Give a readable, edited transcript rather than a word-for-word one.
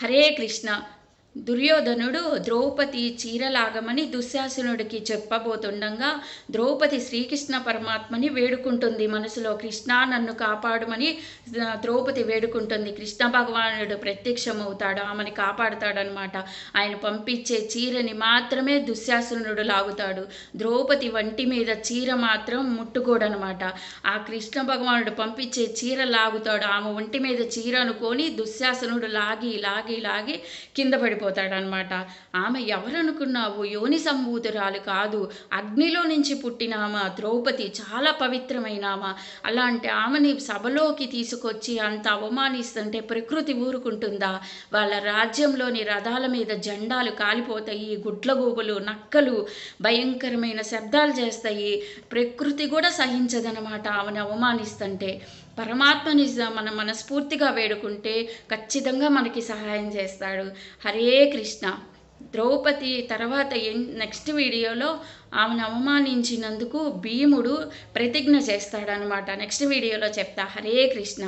హరే కృష్ణ. దుర్యోధనుడు ద్రౌపది చీరలాగమని దుశ్శాసనుడికి చెప్పబోతుండగా ద్రౌపది శ్రీకృష్ణ పరమాత్మని వేడుకుంటుంది మనసులో. కృష్ణ నన్ను కాపాడుమని ద్రౌపది వేడుకుంటుంది. కృష్ణ భగవానుడు ప్రత్యక్షమవుతాడు, ఆమెని కాపాడుతాడనమాట. ఆయన పంపించే చీరని మాత్రమే దుశ్శాసనుడు లాగుతాడు. ద్రౌపది వంటి మీద చీర మాత్రం ముట్టుకోడనమాట. ఆ కృష్ణ భగవానుడు పంపించే చీర లాగుతాడు. ఆమె ఒంటి మీద చీర అనుకొని దుశ్శాసనుడు లాగి లాగి లాగి కింద పడిపోతాడనమాట. ఆమె ఎవరనుకున్నావు? యోని సంభూతురాలు కాదు, అగ్నిలో నుంచి పుట్టినామ ద్రౌపది. చాలా పవిత్రమైనామ. అలాంటి ఆమెని సభలోకి తీసుకొచ్చి అంత అవమానిస్తుంటే ప్రకృతి ఊరుకుంటుందా? వాళ్ళ రాజ్యంలోని రథాల మీద జెండాలు కాలిపోతాయి, గుడ్లగూబలు నక్కలు భయంకరమైన శబ్దాలు చేస్తాయి. ప్రకృతి కూడా సహించదనమాట ఆమెను అవమానిస్తుంటే. పరమాత్మని మనం మనస్ఫూర్తిగా వేడుకుంటే ఖచ్చితంగా మనకి సహాయం చేస్తాడు. హరే కృష్ణ. ద్రౌపది తర్వాత నెక్స్ట్ వీడియోలో ఆమెను అవమానించినందుకు భీముడు ప్రతిజ్ఞ చేస్తాడనమాట. నెక్స్ట్ వీడియోలో చెప్తా. హరే కృష్ణ.